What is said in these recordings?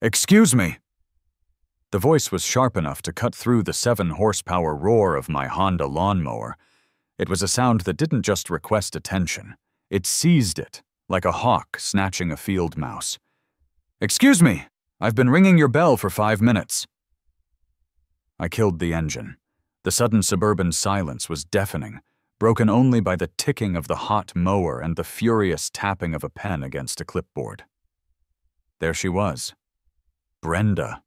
Excuse me! The voice was sharp enough to cut through the 7-horsepower roar of my Honda lawnmower. It was a sound that didn't just request attention. It seized it, like a hawk snatching a field mouse. Excuse me! I've been ringing your bell for 5 minutes. I killed the engine. The sudden suburban silence was deafening, broken only by the ticking of the hot mower and the furious tapping of a pen against a clipboard. There she was. Brenda.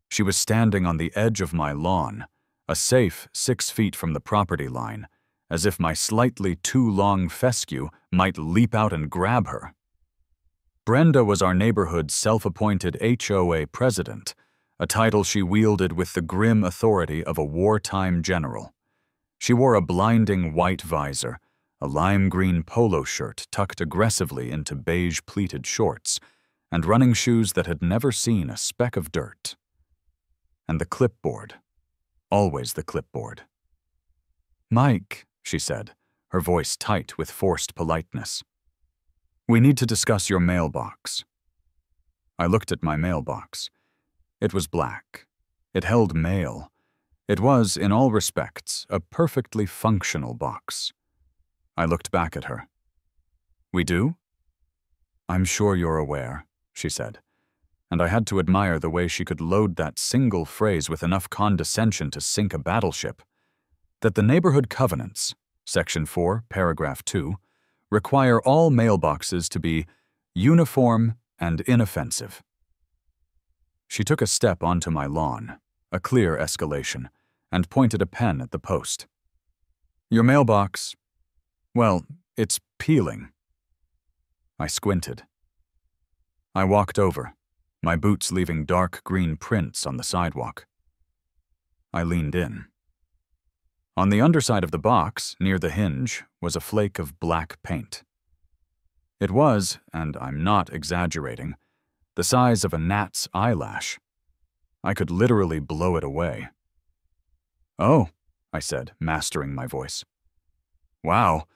She was standing on the edge of my lawn, a safe 6 feet from the property line, as if my slightly too long fescue might leap out and grab her. Brenda was our neighborhood's self-appointed HOA president, a title she wielded with the grim authority of a wartime general. She wore a blinding white visor, a lime-green polo shirt tucked aggressively into beige pleated shorts, and running shoes that had never seen a speck of dirt. And the clipboard. Always the clipboard. "Mike," she said, her voice tight with forced politeness. "We need to discuss your mailbox." I looked at my mailbox. It was black. It held mail. It was, in all respects, a perfectly functional box. I looked back at her. "We do?" "I'm sure you're aware," she said, and I had to admire the way she could load that single phrase with enough condescension to sink a battleship, that the neighborhood covenants, Section 4, Paragraph 2, require all mailboxes to be uniform and inoffensive. She took a step onto my lawn, a clear escalation, and pointed a pen at the post. "Your mailbox, well, it's peeling." I squinted. I walked over, my boots leaving dark green prints on the sidewalk. I leaned in. On the underside of the box, near the hinge, was a flake of black paint. It was, and I'm not exaggerating, the size of a gnat's eyelash. I could literally blow it away. "Oh," I said, mastering my voice. "Wow.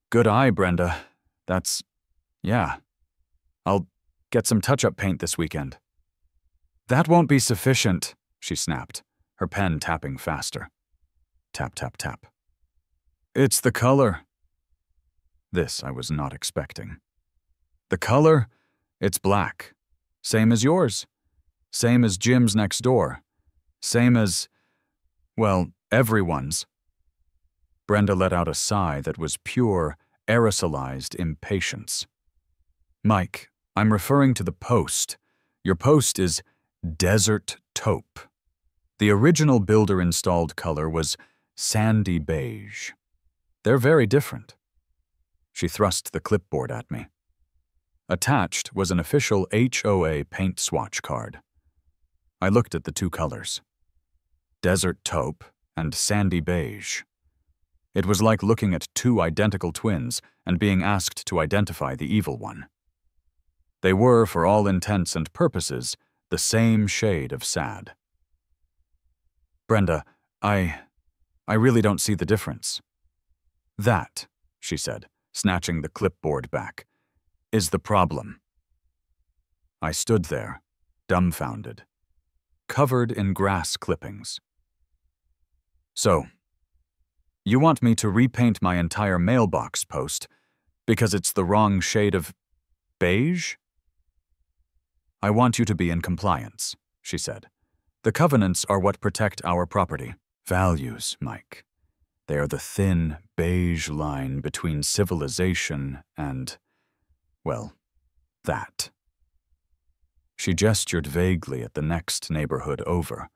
Good eye, Brenda. Yeah. I'll get some touch-up paint this weekend." "That won't be sufficient," she snapped, her pen tapping faster. Tap, tap, tap. "It's the color." This I was not expecting. "The color? It's black. Same as yours. Same as Jim's next door. Same as, well, everyone's." Brenda let out a sigh that was pure, aerosolized impatience. "Mike, I'm referring to the post. Your post is desert taupe. The original builder-installed color was sandy beige. They're very different." She thrust the clipboard at me. Attached was an official HOA paint swatch card. I looked at the two colors. Desert taupe and sandy beige. It was like looking at two identical twins and being asked to identify the evil one. They were, for all intents and purposes, the same shade of sad. "Brenda, I really don't see the difference." "That," she said, snatching the clipboard back, "is the problem." I stood there, dumbfounded, covered in grass clippings. "So, you want me to repaint my entire mailbox post because it's the wrong shade of beige?" "I want you to be in compliance," she said. "The covenants are what protect our property. Values, Mike. They are the thin, beige line between civilization and, well, that." She gestured vaguely at the next neighborhood over,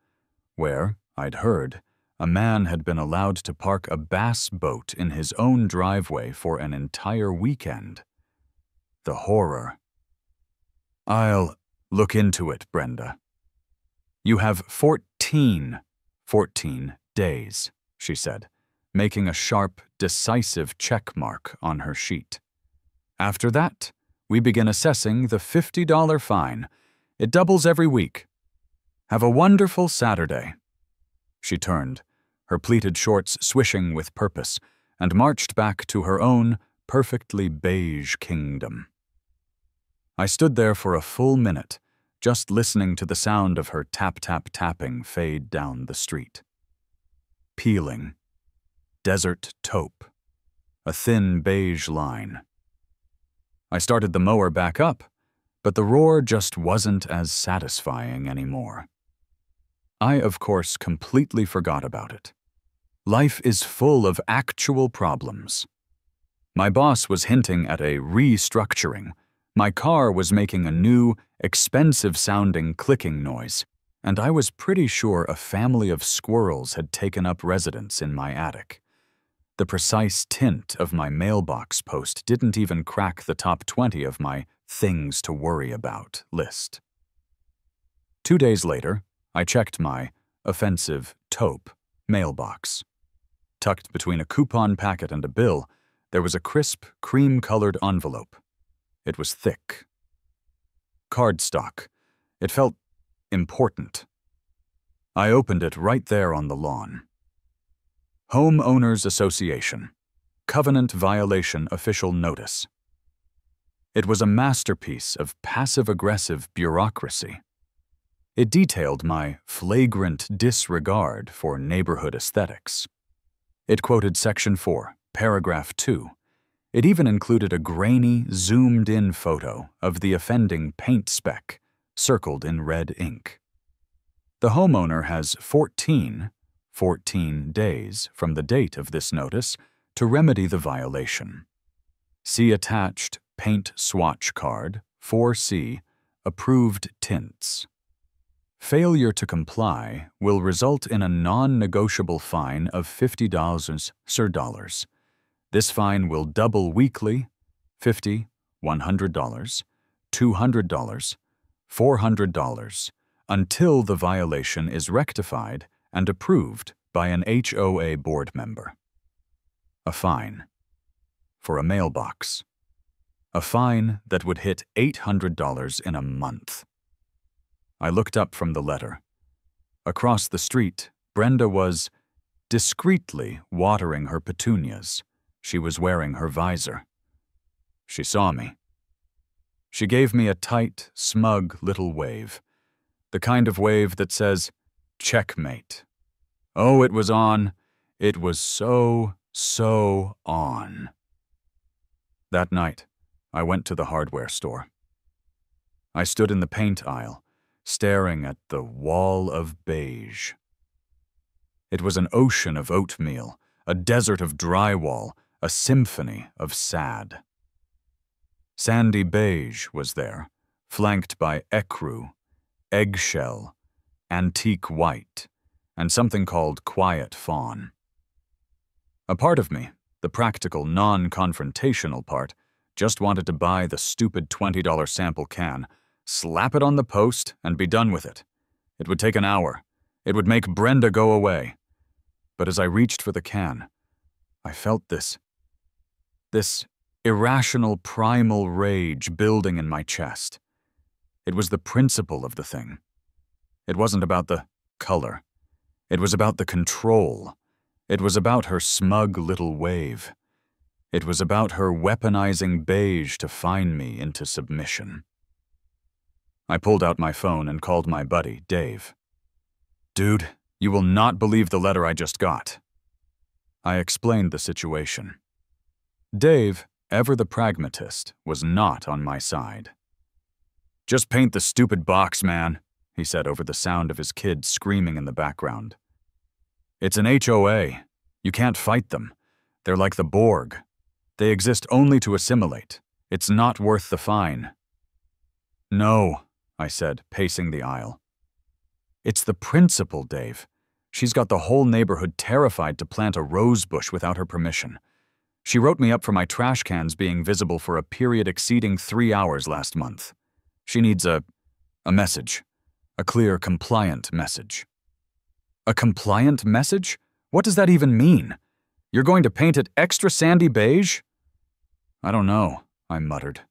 where, I'd heard, a man had been allowed to park a bass boat in his own driveway for an entire weekend. The horror. "I'll look into it, Brenda." "You have 14 days, she said, making a sharp, decisive check mark on her sheet. "After that, we begin assessing the $50 fine. It doubles every week. Have a wonderful Saturday." She turned, her pleated shorts swishing with purpose, and marched back to her own perfectly beige kingdom. I stood there for a full minute, just listening to the sound of her tap-tap-tapping fade down the street. Peeling. Desert taupe. A thin beige line. I started the mower back up, but the roar just wasn't as satisfying anymore. I, of course, completely forgot about it. Life is full of actual problems. My boss was hinting at a restructuring. My car was making a new, expensive-sounding clicking noise, and I was pretty sure a family of squirrels had taken up residence in my attic. The precise tint of my mailbox post didn't even crack the top 20 of my things to worry about list. 2 days later, I checked my offensive taupe mailbox. Tucked between a coupon packet and a bill, there was a crisp, cream-colored envelope. It was thick. Cardstock. It felt important. I opened it right there on the lawn. Homeowners Association. Covenant Violation Official Notice. It was a masterpiece of passive-aggressive bureaucracy. It detailed my flagrant disregard for neighborhood aesthetics. It quoted Section 4, Paragraph 2. It even included a grainy, zoomed-in photo of the offending paint speck, circled in red ink. The homeowner has 14 days from the date of this notice to remedy the violation. See attached paint swatch card, 4C, approved tints. Failure to comply will result in a non-negotiable fine of $50. This fine will double weekly, $50, $100, $200, $400, until the violation is rectified and approved by an HOA board member. A fine. For a mailbox. A fine that would hit $800 in a month. I looked up from the letter. Across the street, Brenda was discreetly watering her petunias. She was wearing her visor. She saw me. She gave me a tight, smug little wave. The kind of wave that says, checkmate. Oh, it was on. It was so on. That night, I went to the hardware store. I stood in the paint aisle, staring at the wall of beige. It was an ocean of oatmeal, a desert of drywall, a symphony of sad. Sandy beige was there, flanked by ecru, eggshell, antique white, and something called quiet fawn. A part of me, the practical, non-confrontational part, just wanted to buy the stupid $20 sample can, slap it on the post, and be done with it. It would take an hour. It would make Brenda go away. But as I reached for the can, I felt this irrational primal rage building in my chest. It was the principle of the thing. It wasn't about the color. It was about the control. It was about her smug little wave. It was about her weaponizing beige to fine me into submission. I pulled out my phone and called my buddy, Dave. Dude, you will not believe the letter I just got. I explained the situation. Dave, ever the pragmatist, was not on my side. Just paint the stupid box, man, he said over the sound of his kid screaming in the background. It's an HOA. You can't fight them. They're like the Borg. They exist only to assimilate. It's not worth the fine. No, I said, pacing the aisle. It's the principle, Dave. She's got the whole neighborhood terrified to plant a rose bush without her permission. She wrote me up for my trash cans being visible for a period exceeding 3 hours last month. She needs a message. A clear, compliant message. A compliant message? What does that even mean? You're going to paint it extra sandy beige? I don't know, I muttered.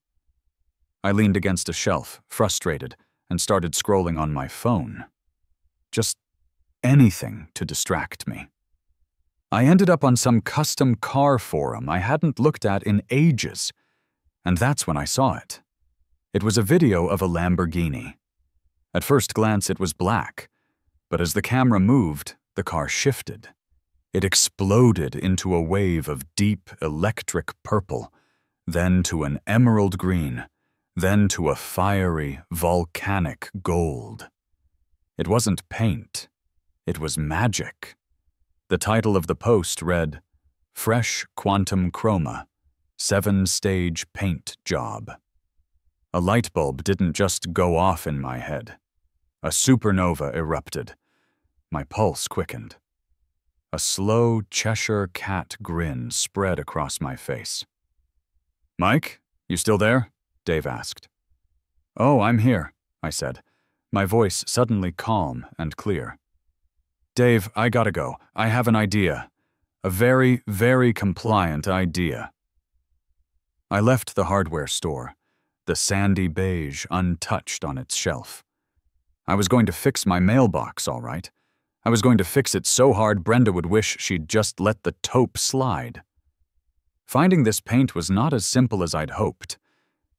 I leaned against a shelf, frustrated, and started scrolling on my phone. Just anything to distract me. I ended up on some custom car forum I hadn't looked at in ages, and that's when I saw it. It was a video of a Lamborghini. At first glance, it was black, but as the camera moved, the car shifted. It exploded into a wave of deep electric purple, then to an emerald green, then to a fiery, volcanic gold. It wasn't paint. It was magic. The title of the post read, "Fresh Quantum Chroma, 7-stage paint job." A light bulb didn't just go off in my head. A supernova erupted. My pulse quickened. A slow Cheshire cat grin spread across my face. "Mike, you still there?" Dave asked. "Oh, I'm here," I said, my voice suddenly calm and clear. "Dave, I gotta go. I have an idea. A very, very compliant idea." I left the hardware store, the sandy beige untouched on its shelf. I was going to fix my mailbox, all right. I was going to fix it so hard Brenda would wish she'd just let the taupe slide. Finding this paint was not as simple as I'd hoped.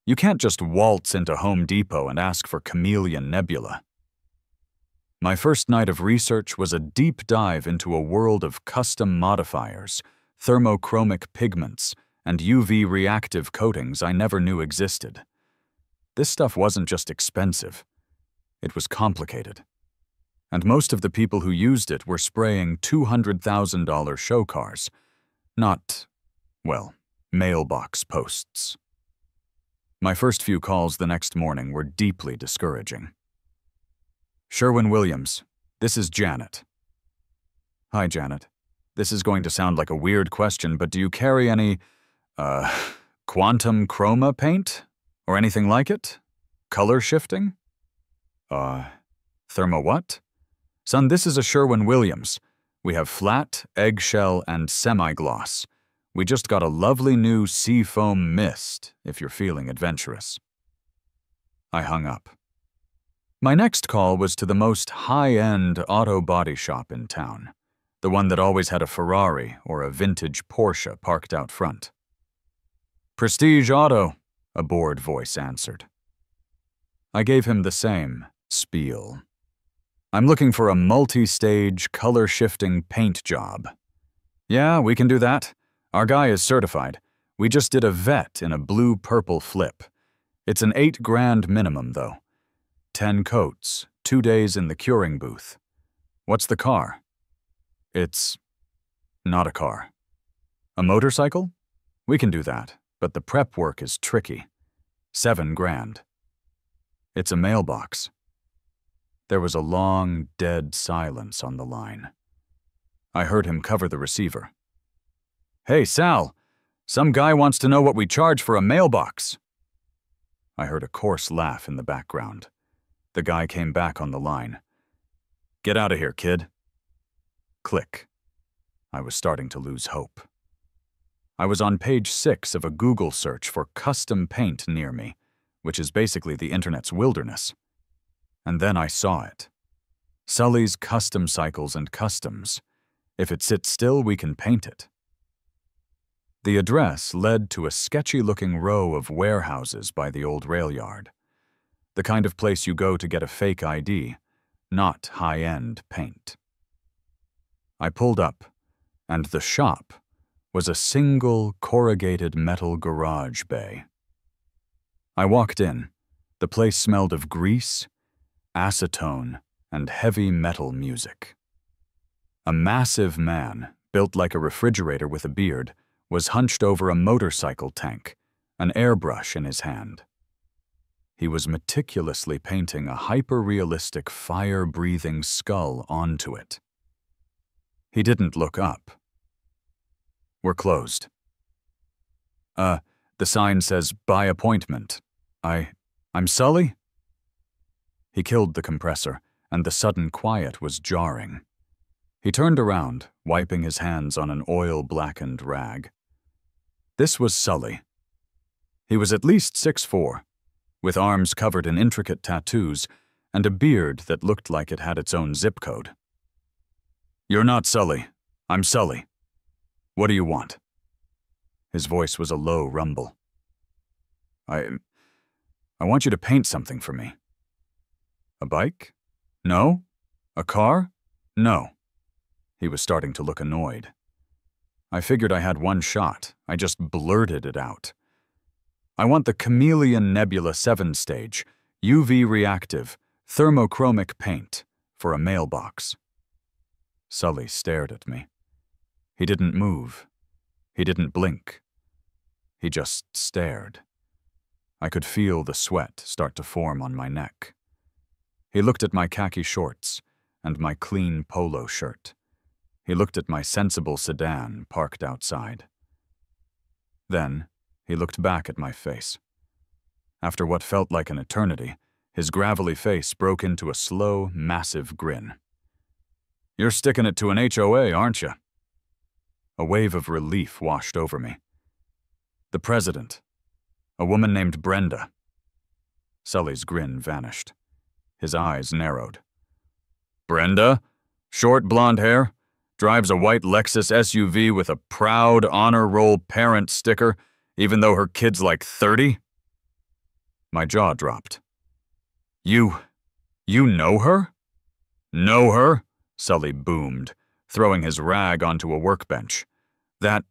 You can't just waltz into Home Depot and ask for Chameleon Nebula. My first night of research was a deep dive into a world of custom modifiers, thermochromic pigments, and UV reactive coatings I never knew existed. This stuff wasn't just expensive. It was complicated. And most of the people who used it were spraying $200,000 show cars, not, well, mailbox posts. My first few calls the next morning were deeply discouraging. "Sherwin-Williams, this is Janet." "Hi, Janet. This is going to sound like a weird question, but do you carry any, quantum chroma paint? Or anything like it? Color shifting?" Thermo what?" "Son, this is a Sherwin-Williams. We have flat, eggshell, and semi-gloss. We just got a lovely new seafoam mist, if you're feeling adventurous." I hung up. My next call was to the most high-end auto body shop in town, the one that always had a Ferrari or a vintage Porsche parked out front. "Prestige Auto," a bored voice answered. I gave him the same spiel. "I'm looking for a multi-stage, color-shifting paint job." "Yeah, we can do that. Our guy is certified. We just did a vet in a blue-purple flip. It's an $8,000 minimum, though. 10 coats, 2 days in the curing booth. What's the car?" "It's not a car." "A motorcycle? We can do that, but the prep work is tricky. $7,000. "It's a mailbox." There was a long, dead silence on the line. I heard him cover the receiver. "Hey, Sal, some guy wants to know what we charge for a mailbox." I heard a coarse laugh in the background. The guy came back on the line. "Get out of here, kid." Click. I was starting to lose hope. I was on page 6 of a Google search for custom paint near me, which is basically the internet's wilderness. And then I saw it. Sully's Custom Cycles and Customs. If it sits still, we can paint it. The address led to a sketchy-looking row of warehouses by the old rail yard. The kind of place you go to get a fake ID, not high-end paint. I pulled up, and the shop was a single corrugated metal garage bay. I walked in. The place smelled of grease, acetone, and heavy metal music. A massive man, built like a refrigerator with a beard, was hunched over a motorcycle tank, an airbrush in his hand. He was meticulously painting a hyper-realistic fire-breathing skull onto it. He didn't look up. "We're closed." The sign says, "By appointment." I'm Sully?" He killed the compressor, and the sudden quiet was jarring. He turned around, wiping his hands on an oil-blackened rag. This was Sully. He was at least 6'4", with arms covered in intricate tattoos and a beard that looked like it had its own zip code. "You're not Sully. I'm Sully. What do you want?" His voice was a low rumble. I want you to paint something for me." A bike? No. A car? No. He was starting to look annoyed. I figured I had one shot. I just blurted it out. I want the Chameleon Nebula 7-stage, UV reactive, thermochromic paint for a mailbox. Sully stared at me. He didn't move. He didn't blink. He just stared. I could feel the sweat start to form on my neck. He looked at my khaki shorts and my clean polo shirt. He looked at my sensible sedan parked outside. Then, he looked back at my face. After what felt like an eternity, his gravelly face broke into a slow, massive grin. "You're sticking it to an HOA, aren't you?" A wave of relief washed over me. The president. A woman named Brenda. Sully's grin vanished. His eyes narrowed. "Brenda? Short blonde hair? Drives a white Lexus SUV with a proud honor roll parent sticker, even though her kid's like 30? My jaw dropped. You know her?" "Know her?" Sully boomed, throwing his rag onto a workbench. That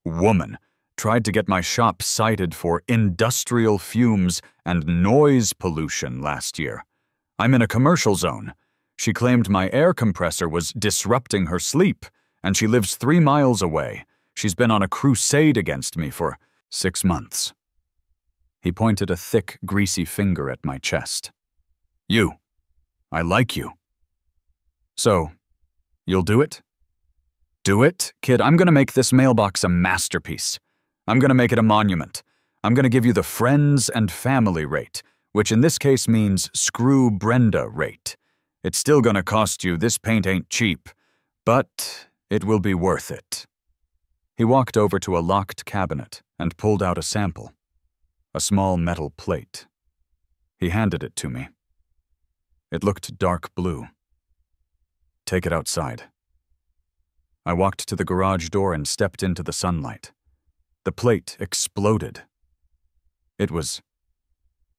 woman tried to get my shop cited for industrial fumes and noise pollution last year. I'm in a commercial zone. She claimed my air compressor was disrupting her sleep, and she lives 3 miles away. She's been on a crusade against me for 6 months. He pointed a thick, greasy finger at my chest. "You. I like you. So, you'll do it?" "Do it? Kid, I'm gonna make this mailbox a masterpiece. I'm gonna make it a monument. I'm gonna give you the friends and family rate, which in this case means screw Brenda rate. It's still gonna cost you, this paint ain't cheap, but it will be worth it." He walked over to a locked cabinet and pulled out a sample. A small metal plate. He handed it to me. It looked dark blue. "Take it outside." I walked to the garage door and stepped into the sunlight. The plate exploded. It was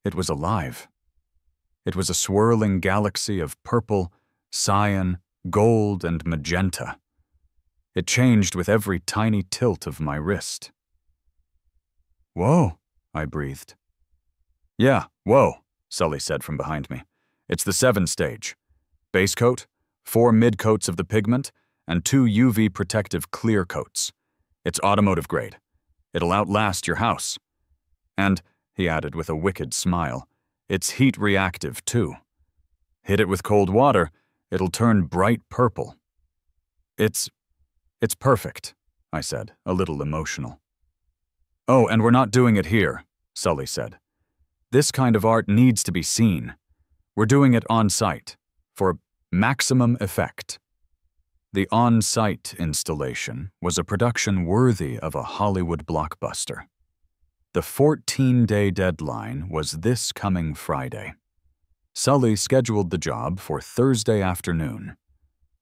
alive. It was a swirling galaxy of purple, cyan, gold, and magenta. It changed with every tiny tilt of my wrist. "Whoa," I breathed. "Yeah, whoa," Sully said from behind me. "It's the 7-stage. Base coat, 4 mid-coats of the pigment, and 2 UV protective clear coats. It's automotive grade. It'll outlast your house. And," he added with a wicked smile, "it's heat reactive too. Hit it with cold water, it'll turn bright purple." It's perfect," I said, a little emotional. "Oh, and we're not doing it here," Sully said. "This kind of art needs to be seen. We're doing it on-site, for maximum effect." The on-site installation was a production worthy of a Hollywood blockbuster. The 14-day deadline was this coming Friday. Sully scheduled the job for Thursday afternoon,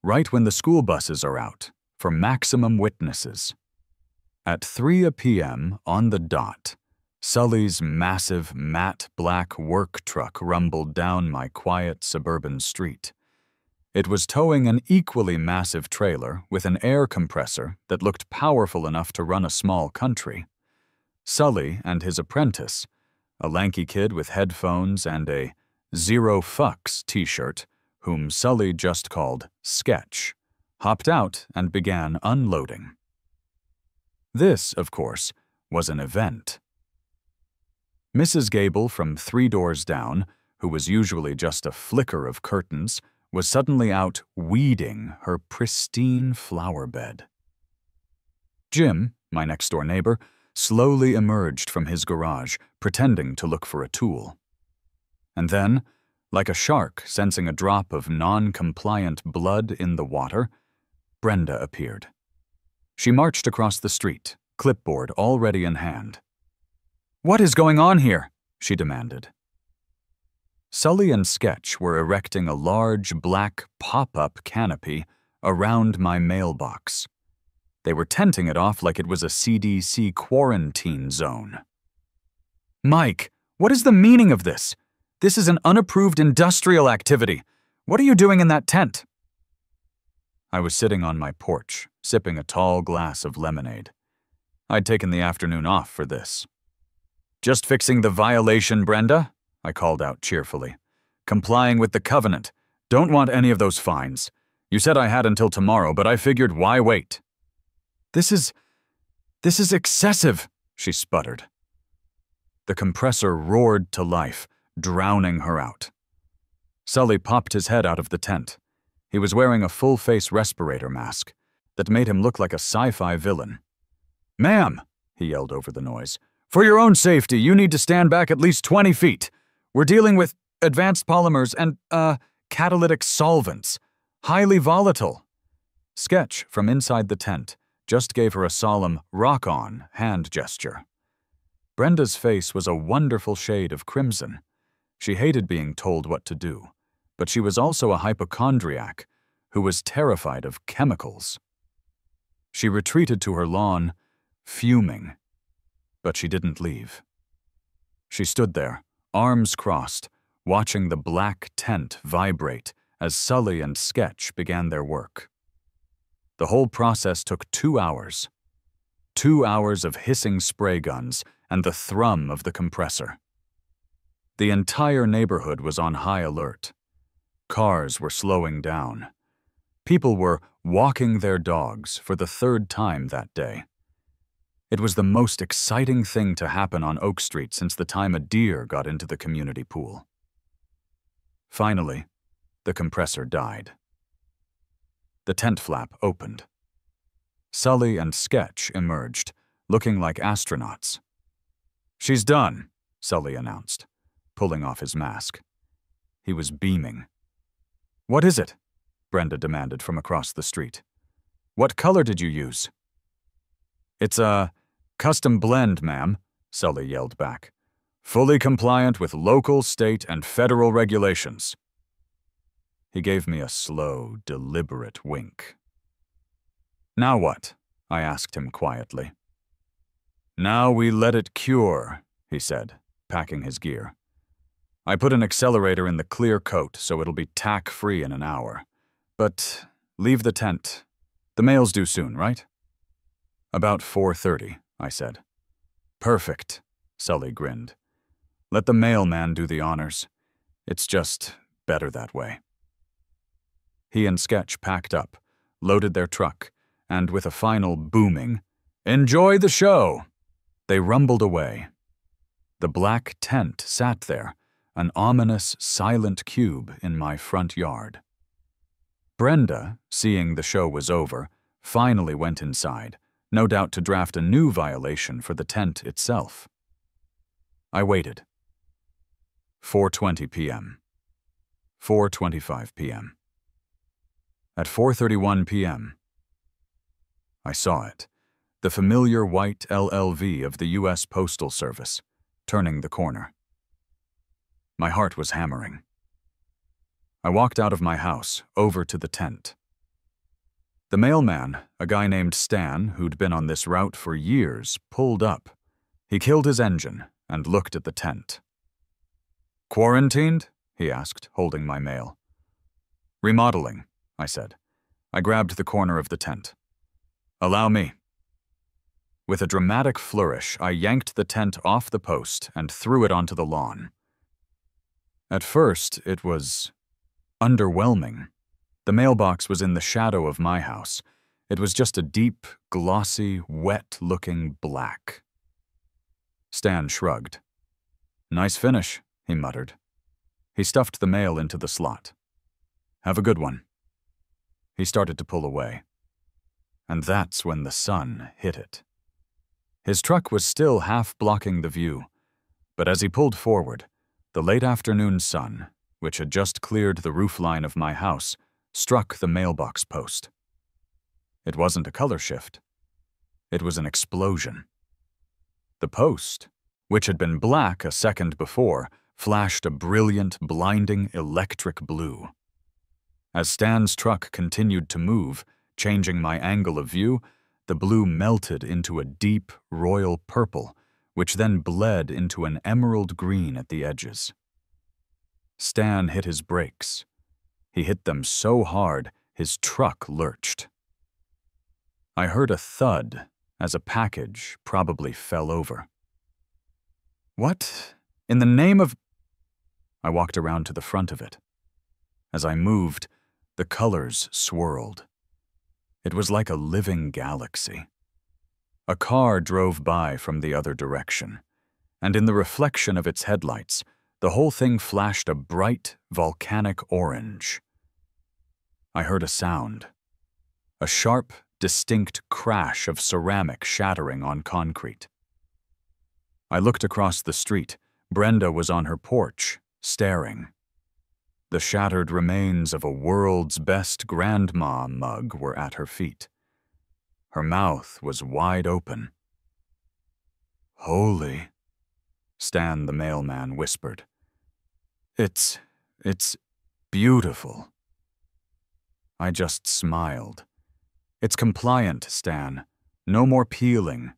right when the school buses are out, for maximum witnesses. At 3 p.m. on the dot, Sully's massive matte black work truck rumbled down my quiet suburban street. It was towing an equally massive trailer with an air compressor that looked powerful enough to run a small country. Sully and his apprentice, a lanky kid with headphones and a "Zero Fucks" t-shirt, whom Sully just called Sketch, hopped out and began unloading. This, of course, was an event. Mrs. Gable from 3 doors down, who was usually just a flicker of curtains, was suddenly out weeding her pristine flower bed. Jim, my next-door neighbor, slowly emerged from his garage, pretending to look for a tool. And then, like a shark sensing a drop of non-compliant blood in the water, Brenda appeared. She marched across the street, clipboard already in hand. "What is going on here?" she demanded. Sully and Sketch were erecting a large black pop-up canopy around my mailbox. They were tenting it off like it was a CDC quarantine zone. "Mike, what is the meaning of this? This is an unapproved industrial activity. What are you doing in that tent?" I was sitting on my porch, sipping a tall glass of lemonade. I'd taken the afternoon off for this. "Just fixing the violation, Brenda," I called out cheerfully. "Complying with the covenant. Don't want any of those fines. You said I had until tomorrow, but I figured why wait?" This is excessive," she sputtered. The compressor roared to life, drowning her out. Sully popped his head out of the tent. He was wearing a full-face respirator mask that made him look like a sci-fi villain. "Ma'am," he yelled over the noise, "for your own safety, you need to stand back at least 20 feet. We're dealing with advanced polymers and, catalytic solvents. Highly volatile." Sketch, from inside the tent, just gave her a solemn rock-on hand gesture. Brenda's face was a wonderful shade of crimson. She hated being told what to do, but she was also a hypochondriac who was terrified of chemicals. She retreated to her lawn, fuming, but she didn't leave. She stood there, arms crossed, watching the black tent vibrate as Sully and Sketch began their work. The whole process took 2 hours. 2 hours of hissing spray guns and the thrum of the compressor. The entire neighborhood was on high alert. Cars were slowing down. People were walking their dogs for the 3rd time that day. It was the most exciting thing to happen on Oak Street since the time a deer got into the community pool. Finally, the compressor died. The tent flap opened. Sully and Sketch emerged, looking like astronauts. "She's done," Sully announced, pulling off his mask. He was beaming. "What is it?" Brenda demanded from across the street. "What color did you use?" "It's a custom blend, ma'am," Sully yelled back. "Fully compliant with local, state, and federal regulations." He gave me a slow, deliberate wink. "Now what?" I asked him quietly. "Now we let it cure," he said, packing his gear. "I put an accelerator in the clear coat so it'll be tack-free in an hour. But leave the tent. The mail's due soon, right?" "About 4:30, I said. "Perfect," Sully grinned. "Let the mailman do the honors. It's just better that way." He and Sketch packed up, loaded their truck, and with a final booming, "Enjoy the show!" they rumbled away. The black tent sat there, an ominous, silent cube in my front yard. Brenda, seeing the show was over, finally went inside, no doubt to draft a new violation for the tent itself. I waited. 4:20 p.m. 4:25 p.m. At 4:31 p.m., I saw it, the familiar white LLV of the U.S. Postal Service, turning the corner. My heart was hammering. I walked out of my house, over to the tent. The mailman, a guy named Stan, who'd been on this route for years, pulled up. He killed his engine and looked at the tent. "Quarantined?" he asked, holding my mail. "Remodeling," I said. I grabbed the corner of the tent. "Allow me." With a dramatic flourish, I yanked the tent off the post and threw it onto the lawn. At first, it was underwhelming. The mailbox was in the shadow of my house. It was just a deep, glossy, wet-looking black. Stan shrugged. "Nice finish," he muttered. He stuffed the mail into the slot. "Have a good one." He started to pull away. And that's when the sun hit it. His truck was still half blocking the view, but as he pulled forward, the late afternoon sun, which had just cleared the roofline of my house, struck the mailbox post. It wasn't a color shift. It was an explosion. The post, which had been black a second before, flashed a brilliant, blinding electric blue. As Stan's truck continued to move, changing my angle of view, the blue melted into a deep, royal purple, which then bled into an emerald green at the edges. Stan hit his brakes. He hit them so hard, his truck lurched. I heard a thud as a package probably fell over. What in the name of... I walked around to the front of it. As I moved, the colors swirled. It was like a living galaxy. A car drove by from the other direction, and in the reflection of its headlights, the whole thing flashed a bright, volcanic orange. I heard a sound. A sharp, distinct crash of ceramic shattering on concrete. I looked across the street. Brenda was on her porch, staring. The shattered remains of a world's best grandma mug were at her feet. Her mouth was wide open. "Holy," Stan the mailman whispered. It's beautiful." I just smiled. "It's compliant, Stan. No more peeling."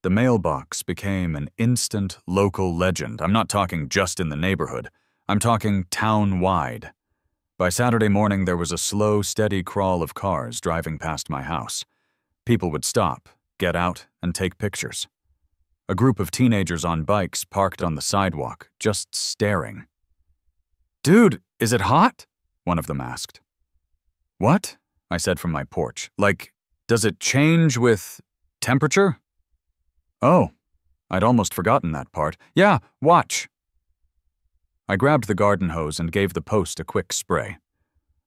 The mailbox became an instant local legend. I'm not talking just in the neighborhood. I'm talking town-wide. By Saturday morning, there was a slow, steady crawl of cars driving past my house. People would stop, get out, and take pictures. A group of teenagers on bikes parked on the sidewalk, just staring. "Dude, is it hot?" one of them asked. "What?" I said from my porch. "Like, does it change with temperature?" "Oh, I'd almost forgotten that part. Yeah, watch." I grabbed the garden hose and gave the post a quick spray.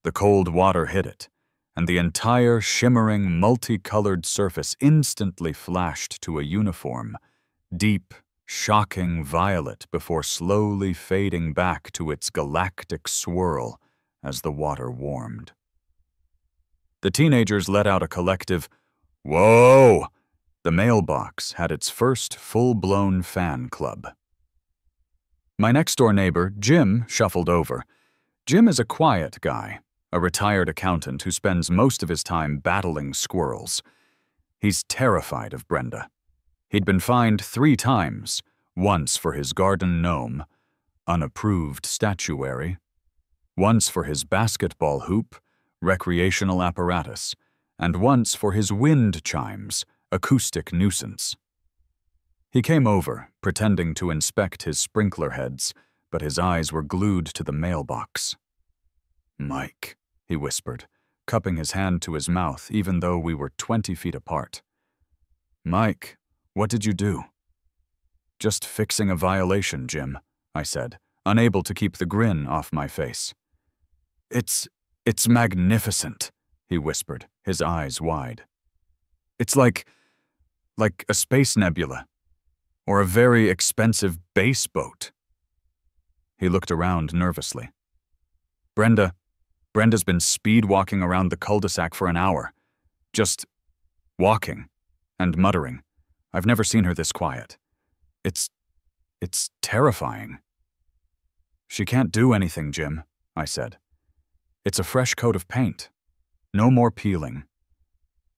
The cold water hit it, and the entire shimmering, multicolored surface instantly flashed to a uniform, deep, shocking violet before slowly fading back to its galactic swirl as the water warmed. The teenagers let out a collective, "Whoa!" The mailbox had its first full-blown fan club. My next-door neighbor, Jim, shuffled over. Jim is a quiet guy, a retired accountant who spends most of his time battling squirrels. He's terrified of Brenda. He'd been fined 3 times, once for his garden gnome, unapproved statuary, once for his basketball hoop, recreational apparatus, and once for his wind chimes, acoustic nuisance. He came over, pretending to inspect his sprinkler heads, but his eyes were glued to the mailbox. "Mike," he whispered, cupping his hand to his mouth even though we were 20 feet apart. "Mike, what did you do?" "Just fixing a violation, Jim," I said, unable to keep the grin off my face. It's magnificent," he whispered, his eyes wide. "It's like a space nebula. Or a very expensive base boat." He looked around nervously. Brenda's been speed walking around the cul-de-sac for an hour. Just walking and muttering. I've never seen her this quiet. It's terrifying." "She can't do anything, Jim," I said. "It's a fresh coat of paint. No more peeling.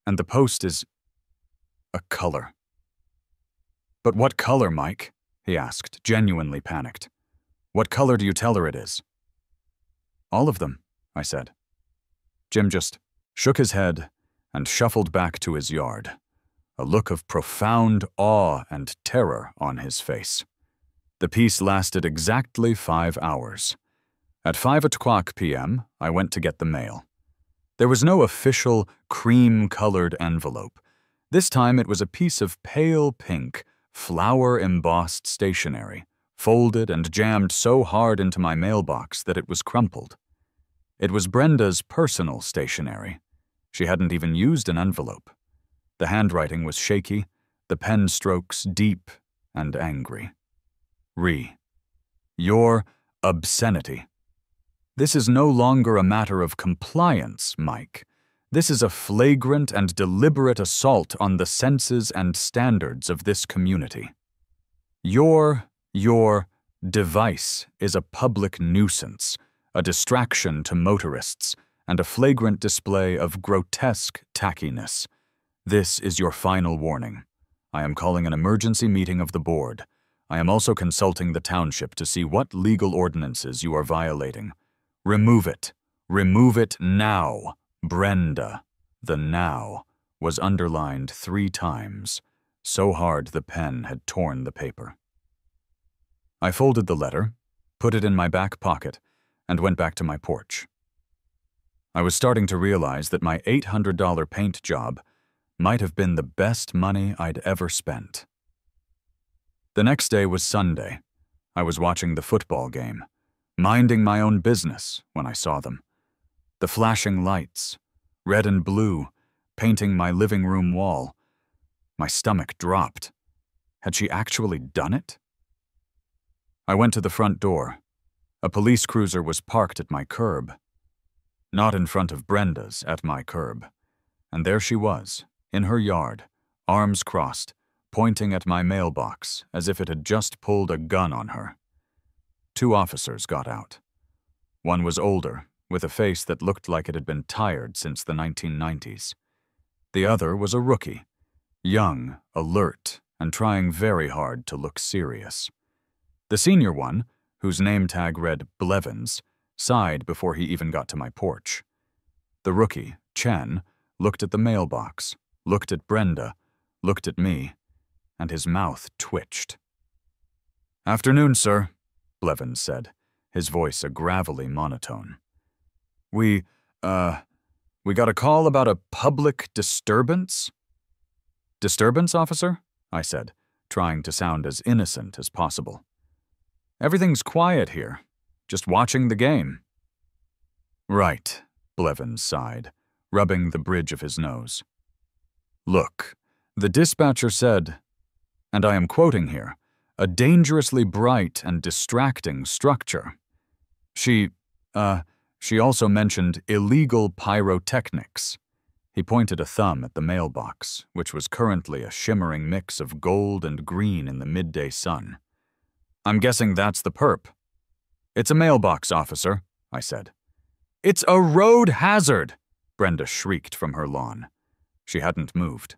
And the post is a color." "But what color, Mike?" he asked, genuinely panicked. "What color do you tell her it is?" "All of them," I said. Jim just shook his head and shuffled back to his yard, a look of profound awe and terror on his face. The piece lasted exactly 5 hours. At 5:00 p.m., I went to get the mail. There was no official cream-colored envelope. This time it was a piece of pale pink, flower-embossed stationery, folded and jammed so hard into my mailbox that it was crumpled. It was Brenda's personal stationery. She hadn't even used an envelope. The handwriting was shaky, the pen strokes deep and angry. Your obscenity. This is no longer a matter of compliance, Mike. This is a flagrant and deliberate assault on the senses and standards of this community. Your device is a public nuisance, a distraction to motorists, and a flagrant display of grotesque tackiness. This is your final warning. I am calling an emergency meeting of the board. I am also consulting the township to see what legal ordinances you are violating. Remove it. Remove it now. Brenda. The now was underlined 3 times, so hard the pen had torn the paper. I folded the letter, put it in my back pocket, and went back to my porch. I was starting to realize that my $800 paint job might have been the best money I'd ever spent. The next day was Sunday. I was watching the football game, minding my own business when I saw them. The flashing lights, red and blue, painting my living room wall. My stomach dropped. Had she actually done it? I went to the front door. A police cruiser was parked at my curb. Not in front of Brenda's, at my curb. And there she was, in her yard, arms crossed, pointing at my mailbox as if it had just pulled a gun on her. 2 officers got out. One was older, with a face that looked like it had been tired since the 1990s. The other was a rookie, young, alert, and trying very hard to look serious. The senior one, whose name tag read Blevins, sighed before he even got to my porch. The rookie, Chen, looked at the mailbox, looked at Brenda, looked at me, and his mouth twitched. "Afternoon, sir," Blevins said, his voice a gravelly monotone. We got a call about a public disturbance?" "Disturbance, officer?" I said, trying to sound as innocent as possible. "Everything's quiet here. Just watching the game." "Right," Blevins sighed, rubbing the bridge of his nose. "Look, the dispatcher said, and I am quoting here, a dangerously bright and distracting structure. She also mentioned illegal pyrotechnics." He pointed a thumb at the mailbox, which was currently a shimmering mix of gold and green in the midday sun. "I'm guessing that's the perp." "It's a mailbox, officer," I said. "It's a road hazard!" Brenda shrieked from her lawn. She hadn't moved.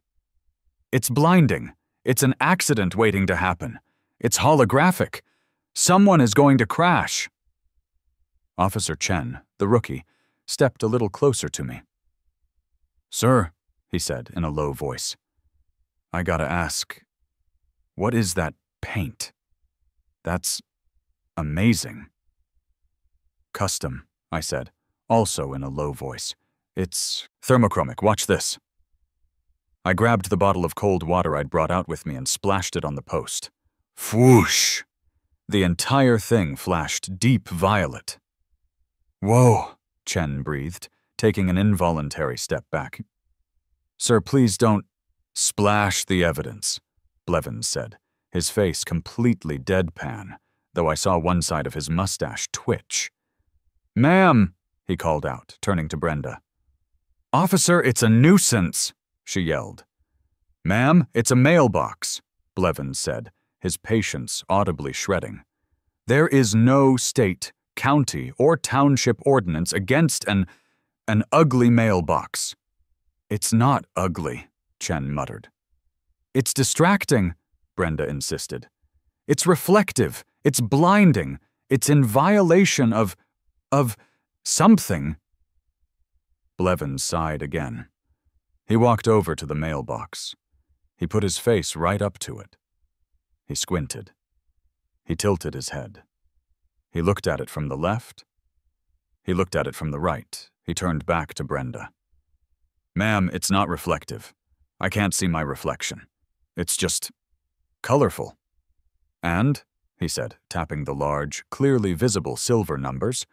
"It's blinding. It's an accident waiting to happen. It's holographic. Someone is going to crash." Officer Chen, the rookie, stepped a little closer to me. "Sir," he said in a low voice, "I gotta ask, what is that paint? That's amazing." "Custom," I said, also in a low voice. "It's thermochromic, watch this." I grabbed the bottle of cold water I'd brought out with me and splashed it on the post. Whoosh! The entire thing flashed deep violet. "Whoa," Chen breathed, taking an involuntary step back. "Sir, please don't splash the evidence," Blevins said, his face completely deadpan, though I saw one side of his mustache twitch. "Ma'am," he called out, turning to Brenda. "Officer, it's a nuisance," she yelled. "Ma'am, it's a mailbox," Blevins said, his patience audibly shredding. "There is no state, county, or township ordinance against an ugly mailbox." "It's not ugly," Chen muttered. "It's distracting," Brenda insisted. "It's reflective. It's blinding. It's in violation of something." Blevins sighed again. He walked over to the mailbox. He put his face right up to it. He squinted. He tilted his head. He looked at it from the left. He looked at it from the right. He turned back to Brenda. "Ma'am, it's not reflective. I can't see my reflection. It's just colorful. And," he said, tapping the large, clearly visible silver numbers,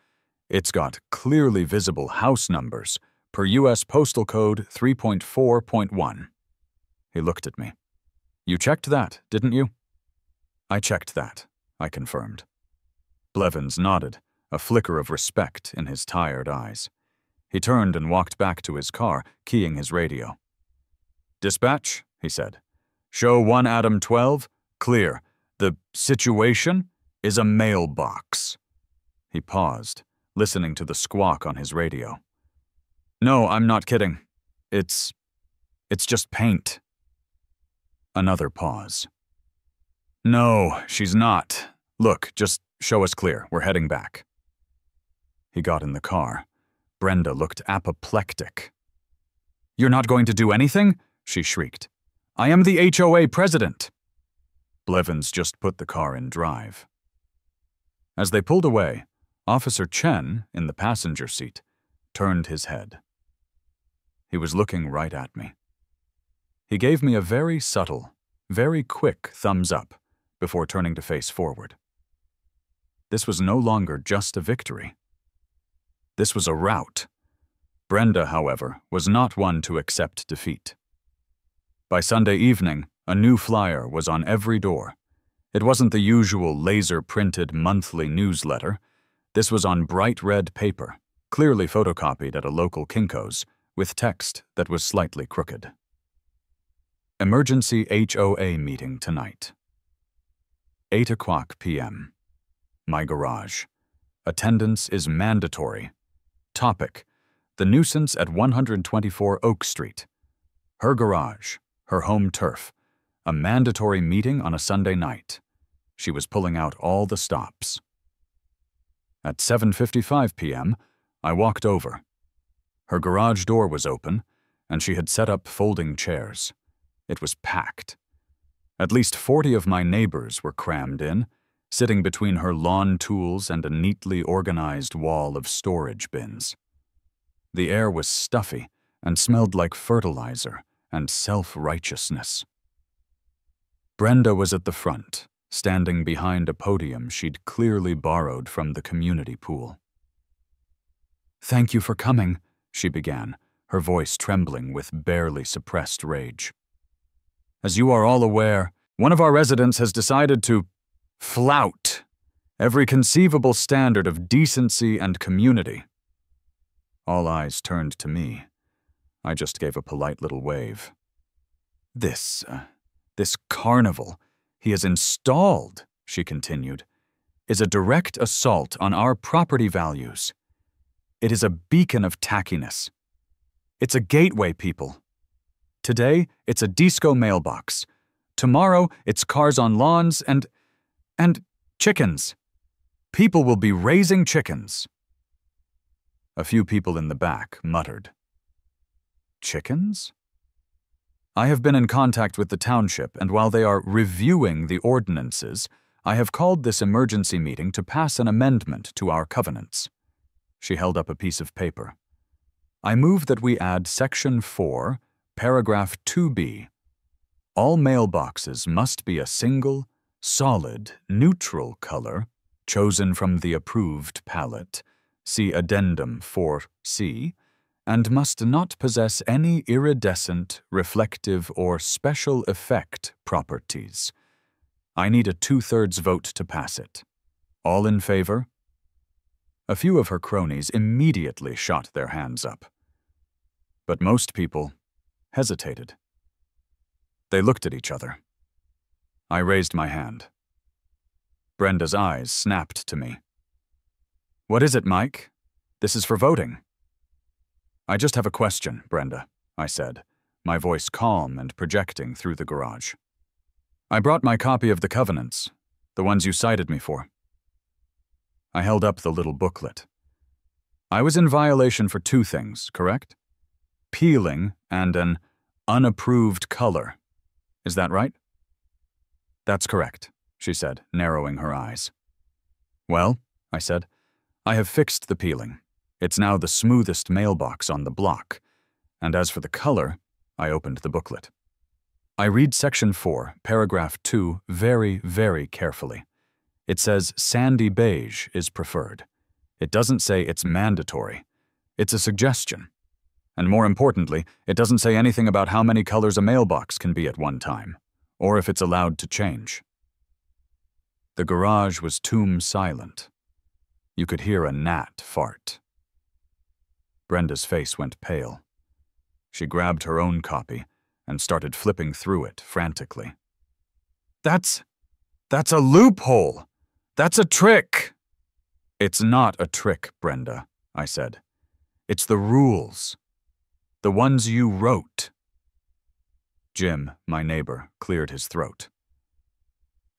"it's got clearly visible house numbers per U.S. Postal Code 3.4.1. He looked at me. "You checked that, didn't you?" "I checked that," I confirmed. Blevins nodded, a flicker of respect in his tired eyes. He turned and walked back to his car, keying his radio. "Dispatch," he said. "Show 1 Adam 12, clear. The situation is a mailbox." He paused, listening to the squawk on his radio. "No, I'm not kidding. It's just paint." Another pause. No, she's not. Look, just show us clear. We're heading back. He got in the car. Brenda looked apoplectic. You're not going to do anything? She shrieked. I am the HOA president. Blevins just put the car in drive. As they pulled away, Officer Chen, in the passenger seat, turned his head. He was looking right at me. He gave me a very subtle, very quick thumbs up before turning to face forward. This was no longer just a victory. This was a rout. Brenda, however, was not one to accept defeat. By Sunday evening, a new flyer was on every door. It wasn't the usual laser-printed monthly newsletter. This was on bright red paper, clearly photocopied at a local Kinko's, with text that was slightly crooked. Emergency HOA meeting tonight. 8:00 p.m. My garage. Attendance is mandatory. Topic: the nuisance at 124 Oak Street. Her garage, her home turf. A mandatory meeting on a Sunday night. She was pulling out all the stops. At 7:55 p.m., I walked over. Her garage door was open, and she had set up folding chairs. It was packed. At least 40 of my neighbors were crammed in, sitting between her lawn tools and a neatly organized wall of storage bins. The air was stuffy and smelled like fertilizer and self-righteousness. Brenda was at the front, standing behind a podium she'd clearly borrowed from the community pool. "Thank you for coming," she began, her voice trembling with barely suppressed rage. "As you are all aware, one of our residents has decided to flout every conceivable standard of decency and community." All eyes turned to me. I just gave a polite little wave. This carnival he has installed," she continued, "is a direct assault on our property values. It is a beacon of tackiness. It's a gateway, people. Today, it's a disco mailbox. Tomorrow, it's cars on lawns and chickens. People will be raising chickens." A few people in the back muttered. Chickens? I have been in contact with the township, and while they are reviewing the ordinances, I have called this emergency meeting to pass an amendment to our covenants. She held up a piece of paper. I move that we add Section 4, Paragraph 2b. All mailboxes must be a single, solid, neutral color, chosen from the approved palette, see Addendum 4C, and must not possess any iridescent, reflective, or special effect properties. I need a 2/3 vote to pass it. All in favor? A few of her cronies immediately shot their hands up. But most people hesitated. They looked at each other. I raised my hand. Brenda's eyes snapped to me. "What is it, Mike? This is for voting." "I just have a question, Brenda," I said, my voice calm and projecting through the garage. "I brought my copy of the covenants, the ones you cited me for." I held up the little booklet. "I was in violation for 2 things, correct? Peeling and an unapproved color. Is that right?" "That's correct," she said, narrowing her eyes. "Well," I said, "I have fixed the peeling. It's now the smoothest mailbox on the block. And as for the color," I opened the booklet. I read Section 4, Paragraph 2 very, very carefully. It says sandy beige is preferred. It doesn't say it's mandatory. It's a suggestion. And more importantly, it doesn't say anything about how many colors a mailbox can be at one time, or if it's allowed to change. The garage was tomb silent. You could hear a gnat fart. Brenda's face went pale. She grabbed her own copy and started flipping through it frantically. That's a loophole! That's a trick!" "It's not a trick, Brenda," I said. "It's the rules. The ones you wrote." Jim, my neighbor, cleared his throat.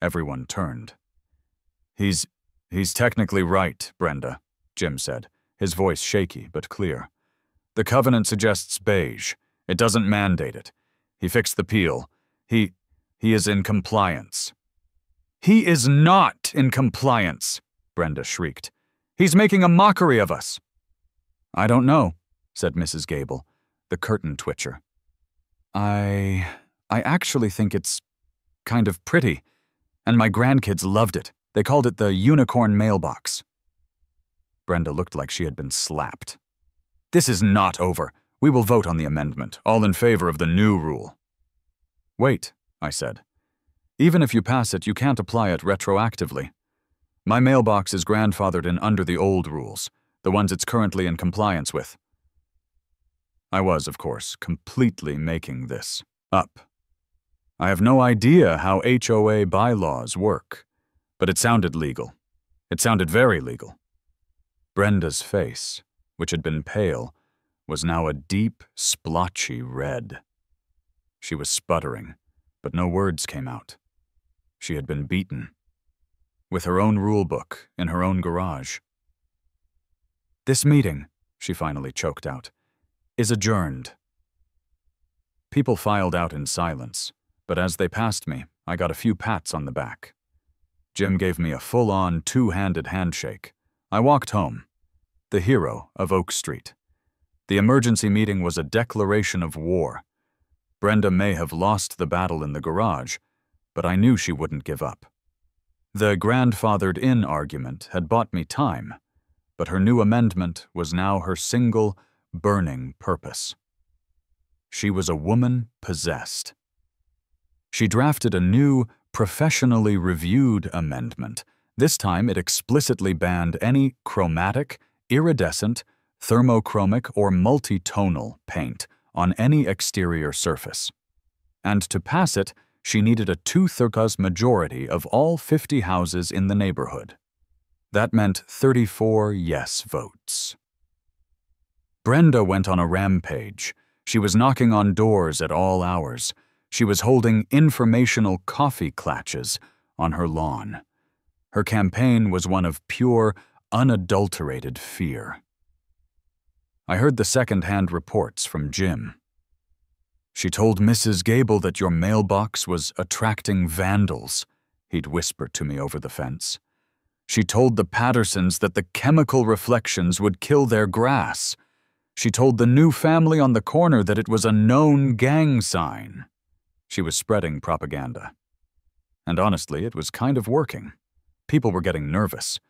Everyone turned. He's technically right, Brenda, Jim said, his voice shaky but clear. The covenant suggests beige. It doesn't mandate it. He fixed the peel. He is in compliance. He is not in compliance, Brenda shrieked. He's making a mockery of us. I don't know, said Mrs. Gable, the curtain twitcher. I actually think it's kind of pretty, and my grandkids loved it. They called it the unicorn mailbox. Brenda looked like she had been slapped. This is not over. We will vote on the amendment, all in favor of the new rule. Wait, I said. Even if you pass it, you can't apply it retroactively. My mailbox is grandfathered in under the old rules, the ones it's currently in compliance with. I was, of course, completely making this up. I have no idea how HOA bylaws work, but it sounded legal. It sounded very legal. Brenda's face, which had been pale, was now a deep, splotchy red. She was sputtering, but no words came out. She had been beaten. With her own rule book, in her own garage. This meeting, she finally choked out, is adjourned. People filed out in silence, but as they passed me, I got a few pats on the back. Jim gave me a full-on, two-handed handshake. I walked home, the hero of Oak Street. The emergency meeting was a declaration of war. Brenda may have lost the battle in the garage, but I knew she wouldn't give up. The grandfathered-in argument had bought me time, but her new amendment was now her single, burning purpose. She was a woman possessed. She drafted a new, professionally reviewed amendment. This time it explicitly banned any chromatic, iridescent, thermochromic, or multitonal paint on any exterior surface. And to pass it, she needed a 2/3 majority of all 50 houses in the neighborhood. That meant 34 yes votes. Brenda went on a rampage. She was knocking on doors at all hours. She was holding informational coffee clatches on her lawn. Her campaign was one of pure, unadulterated fear. I heard the second-hand reports from Jim. She told Mrs. Gable that your mailbox was attracting vandals, he'd whispered to me over the fence. She told the Pattersons that the chemical reflections would kill their grass. She told the new family on the corner that it was a known gang sign. She was spreading propaganda. And honestly, it was kind of working. People were getting nervous.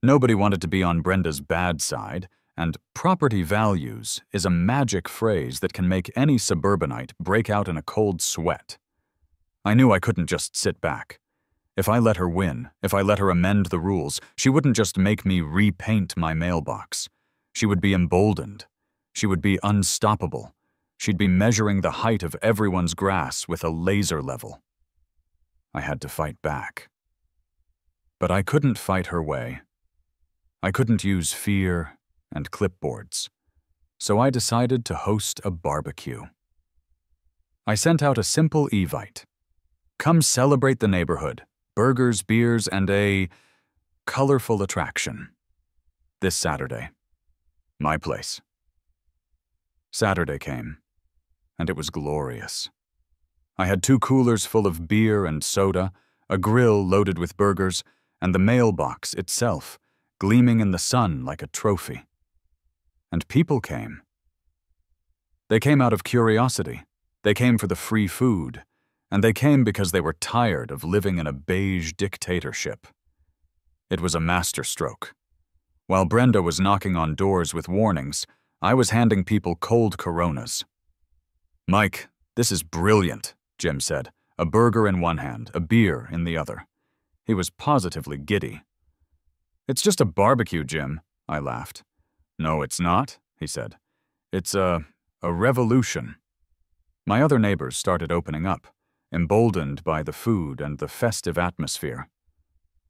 Nobody wanted to be on Brenda's bad side, and property values is a magic phrase that can make any suburbanite break out in a cold sweat. I knew I couldn't just sit back. If I let her win, if I let her amend the rules, she wouldn't just make me repaint my mailbox. She would be emboldened. She would be unstoppable. She'd be measuring the height of everyone's grass with a laser level. I had to fight back. But I couldn't fight her way. I couldn't use fear and clipboards. So I decided to host a barbecue. I sent out a simple evite. Come celebrate the neighborhood. Burgers, beers, and a colorful attraction. This Saturday. My place. Saturday came, and it was glorious. I had 2 coolers full of beer and soda, a grill loaded with burgers, and the mailbox itself, gleaming in the sun like a trophy. And people came. They came out of curiosity. They came for the free food. And they came because they were tired of living in a beige dictatorship. It was a masterstroke. While Brenda was knocking on doors with warnings, I was handing people cold Coronas. Mike, this is brilliant, Jim said, a burger in one hand, a beer in the other. He was positively giddy. It's just a barbecue, Jim, I laughed. No, it's not, he said. It's a revolution. My other neighbors started opening up, emboldened by the food and the festive atmosphere.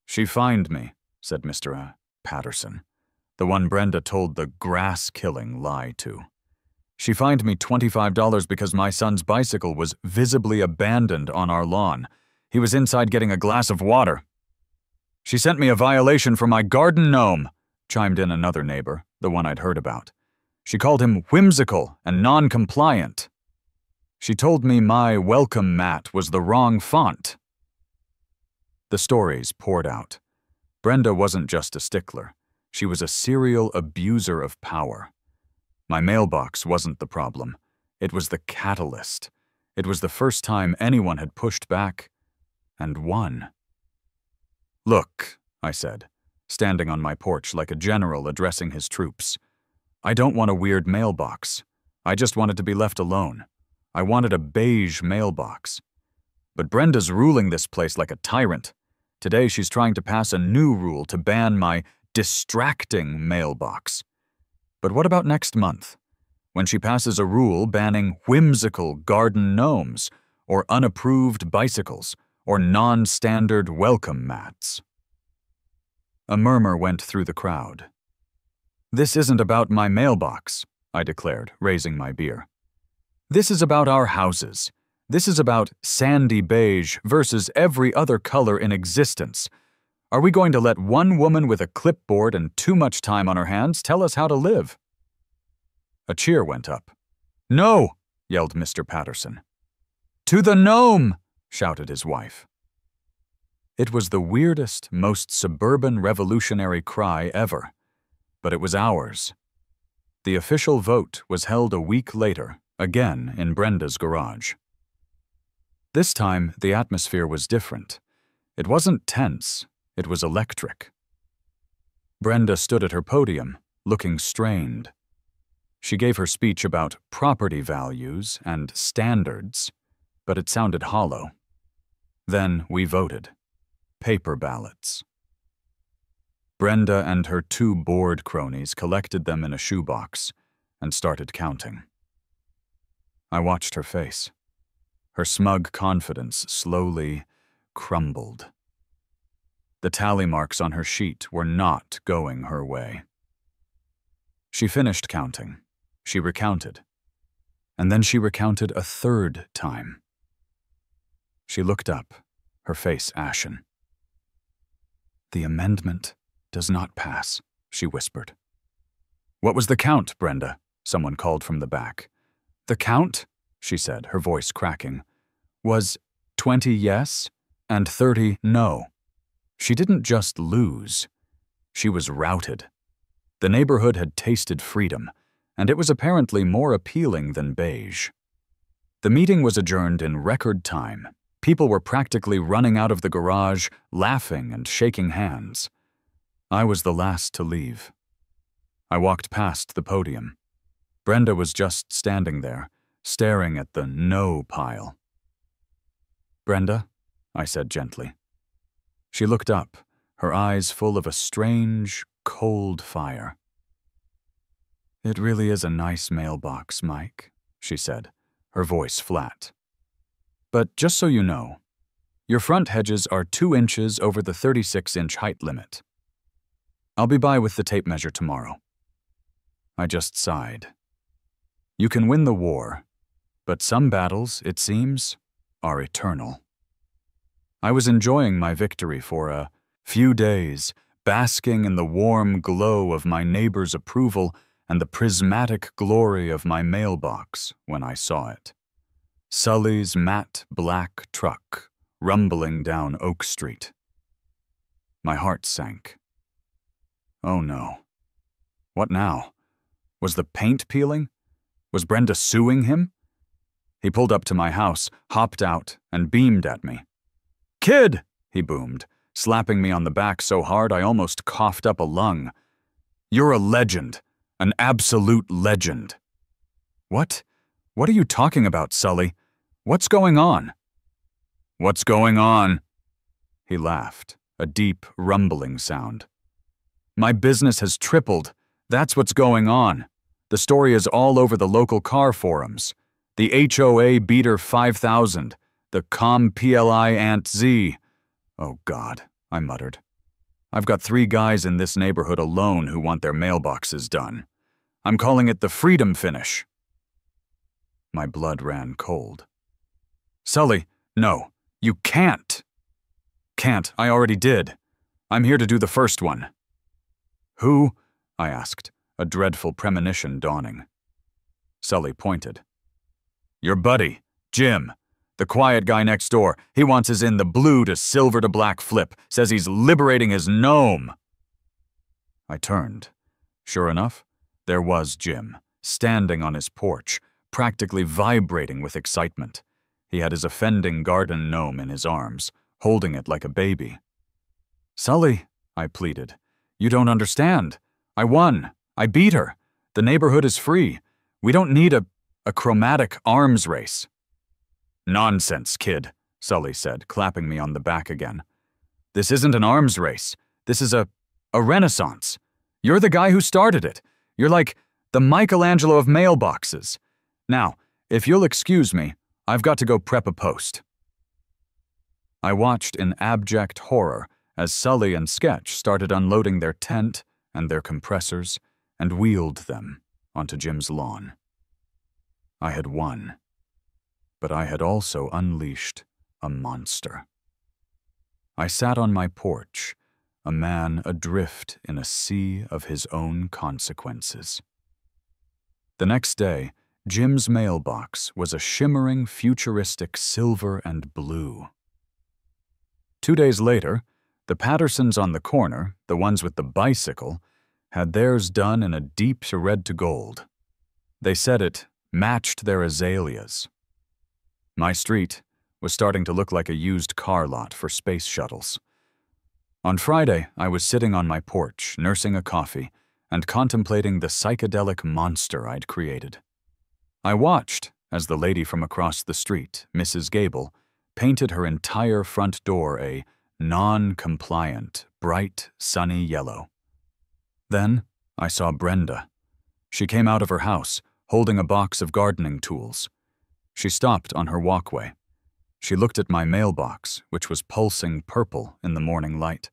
She fined me, said Mr. Patterson, the one Brenda told the grass-killing lie to. She fined me $25 because my son's bicycle was visibly abandoned on our lawn. He was inside getting a glass of water. She sent me a violation for my garden gnome, chimed in another neighbor, the one I'd heard about. She called him whimsical and non-compliant. She told me my welcome mat was the wrong font. The stories poured out. Brenda wasn't just a stickler. She was a serial abuser of power. My mailbox wasn't the problem. It was the catalyst. It was the first time anyone had pushed back and won. Look, I said, standing on my porch like a general addressing his troops. I don't want a weird mailbox. I just wanted to be left alone. I wanted a beige mailbox. But Brenda's ruling this place like a tyrant. Today she's trying to pass a new rule to ban my distracting mailbox. But what about next month, when she passes a rule banning whimsical garden gnomes, or unapproved bicycles, or non-standard welcome mats? A murmur went through the crowd. This isn't about my mailbox, I declared, raising my beer. This is about our houses. This is about sandy beige versus every other color in existence. Are we going to let one woman with a clipboard and too much time on her hands tell us how to live? A cheer went up. No, yelled Mr. Patterson. To the gnome, shouted his wife. It was the weirdest, most suburban revolutionary cry ever, but it was ours. The official vote was held a week later, again in Brenda's garage. This time, the atmosphere was different. It wasn't tense, it was electric. Brenda stood at her podium, looking strained. She gave her speech about property values and standards, but it sounded hollow. Then we voted. Paper ballots. Brenda and her two bored cronies collected them in a shoebox and started counting. I watched her face. Her smug confidence slowly crumbled. The tally marks on her sheet were not going her way. She finished counting. She recounted. And then she recounted a third time. She looked up, her face ashen. The amendment does not pass, she whispered. What was the count, Brenda? Someone called from the back. The count, she said, her voice cracking, was 20 yes and 30 no. She didn't just lose. She was routed. The neighborhood had tasted freedom, and it was apparently more appealing than beige. The meeting was adjourned in record time. People were practically running out of the garage, laughing and shaking hands. I was the last to leave. I walked past the podium. Brenda was just standing there, staring at the no pile. Brenda, I said gently. She looked up, her eyes full of a strange, cold fire. It really is a nice mailbox, Mike, she said, her voice flat. But just so you know, your front hedges are 2 inches over the 36-inch height limit. I'll be by with the tape measure tomorrow. I just sighed. You can win the war, but some battles, it seems, are eternal. I was enjoying my victory for a few days, basking in the warm glow of my neighbor's approval and the prismatic glory of my mailbox when I saw it. Sully's matte black truck rumbling down Oak Street. My heart sank. Oh no. What now? Was the paint peeling? Was Brenda suing him? He pulled up to my house, hopped out, and beamed at me. Kid, he boomed, slapping me on the back so hard I almost coughed up a lung. You're a legend, an absolute legend. What? What are you talking about, Sully? What's going on? What's going on? He laughed, a deep, rumbling sound. My business has tripled. That's what's going on. The story is all over the local car forums. The HOA Beater 5000, the Com PLI Ant Z. Oh God, I muttered. I've got 3 guys in this neighborhood alone who want their mailboxes done. I'm calling it the Freedom Finish. My blood ran cold. Sully, no, You can't. Can't, I already did. I'm here to do the first one. Who? I asked, a dreadful premonition dawning. Sully pointed. Your buddy, Jim. The quiet guy next door. He wants us in the blue to silver to black flip. Says he's liberating his gnome. I turned. Sure enough, there was Jim, standing on his porch, practically vibrating with excitement. He had his offending garden gnome in his arms, holding it like a baby. Sully, I pleaded, you don't understand. I won. I beat her. The neighborhood is free. We don't need a chromatic arms race. Nonsense, kid, Sully said, clapping me on the back again. This isn't an arms race. This is a renaissance. You're the guy who started it. You're like the Michelangelo of mailboxes. Now, if you'll excuse me, I've got to go prep a post. I watched in abject horror as Sully and Sketch started unloading their tent and their compressors and wheeled them onto Jim's lawn. I had won, but I had also unleashed a monster. I sat on my porch, a man adrift in a sea of his own consequences. The next day, Jim's mailbox was a shimmering, futuristic silver and blue. 2 days later, the Pattersons on the corner, the ones with the bicycle, had theirs done in a deep red to gold. They said it matched their azaleas. My street was starting to look like a used car lot for space shuttles. On Friday, I was sitting on my porch, nursing a coffee, and contemplating the psychedelic monster I'd created. I watched as the lady from across the street, Mrs. Gable, painted her entire front door a non-compliant, bright, sunny yellow. Then I saw Brenda. She came out of her house, holding a box of gardening tools. She stopped on her walkway. She looked at my mailbox, which was pulsing purple in the morning light.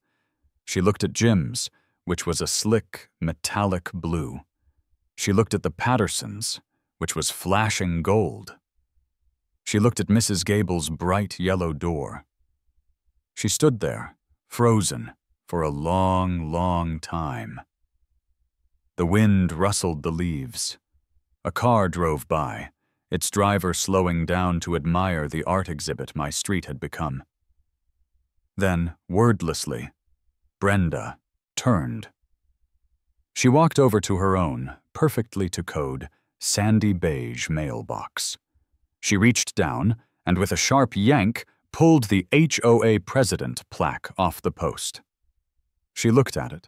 She looked at Jim's, which was a slick, metallic blue. She looked at the Pattersons', which was flashing gold. She looked at Mrs. Gable's bright yellow door. She stood there, frozen, for a long, long time. The wind rustled the leaves. A car drove by, its driver slowing down to admire the art exhibit my street had become. Then, wordlessly, Brenda turned. She walked over to her own, perfectly to code, sandy beige mailbox. She reached down and, with a sharp yank, pulled the HOA president plaque off the post. She looked at it,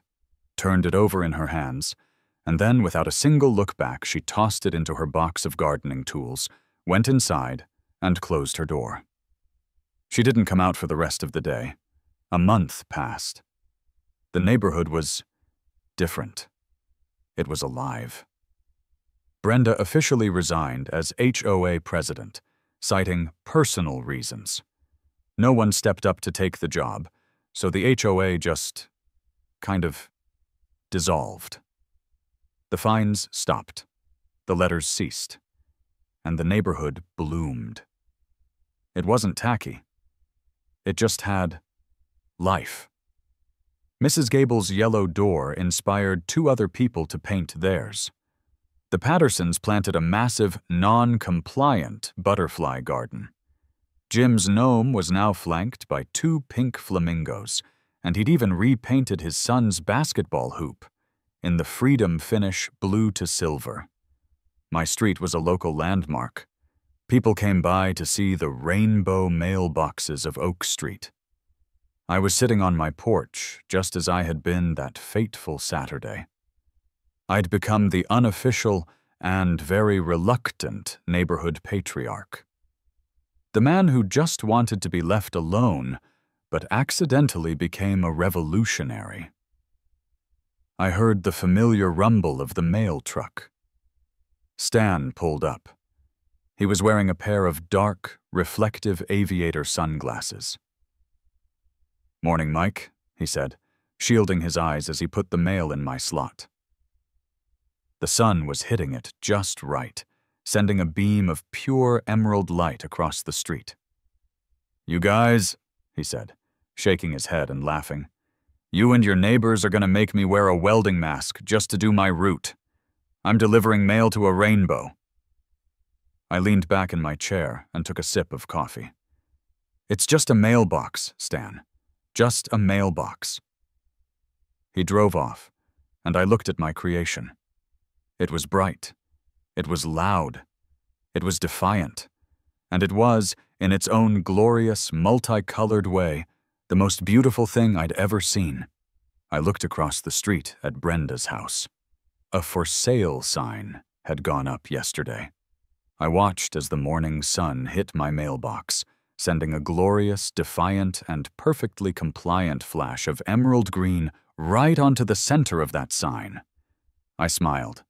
turned it over in her hands, and then, without a single look back, she tossed it into her box of gardening tools, went inside, and closed her door. She didn't come out for the rest of the day. A month passed. The neighborhood was different. It was alive. Brenda officially resigned as HOA president, citing personal reasons. No one stepped up to take the job, so the HOA just kind of dissolved. The fines stopped, the letters ceased, and the neighborhood bloomed. It wasn't tacky. It just had life. Mrs. Gable's yellow door inspired 2 other people to paint theirs. The Pattersons planted a massive, non-compliant butterfly garden. Jim's gnome was now flanked by 2 pink flamingos, and he'd even repainted his son's basketball hoop in the Freedom finish blue to silver. My street was a local landmark. People came by to see the rainbow mailboxes of Oak Street. I was sitting on my porch, just as I had been that fateful Saturday. I'd become the unofficial and very reluctant neighborhood patriarch. The man who just wanted to be left alone, but accidentally became a revolutionary. I heard the familiar rumble of the mail truck. Stan pulled up. He was wearing a pair of dark, reflective aviator sunglasses. "Morning, Mike," he said, shielding his eyes as he put the mail in my slot. The sun was hitting it just right, sending a beam of pure emerald light across the street. You guys, he said, shaking his head and laughing. You and your neighbors are going to make me wear a welding mask just to do my route. I'm delivering mail to a rainbow. I leaned back in my chair and took a sip of coffee. It's just a mailbox, Stan. Just a mailbox. He drove off, and I looked at my creation. It was bright. It was loud. It was defiant. And it was, in its own glorious, multicolored way, the most beautiful thing I'd ever seen. I looked across the street at Brenda's house. A for sale sign had gone up yesterday. I watched as the morning sun hit my mailbox, sending a glorious, defiant, and perfectly compliant flash of emerald green right onto the center of that sign. I smiled.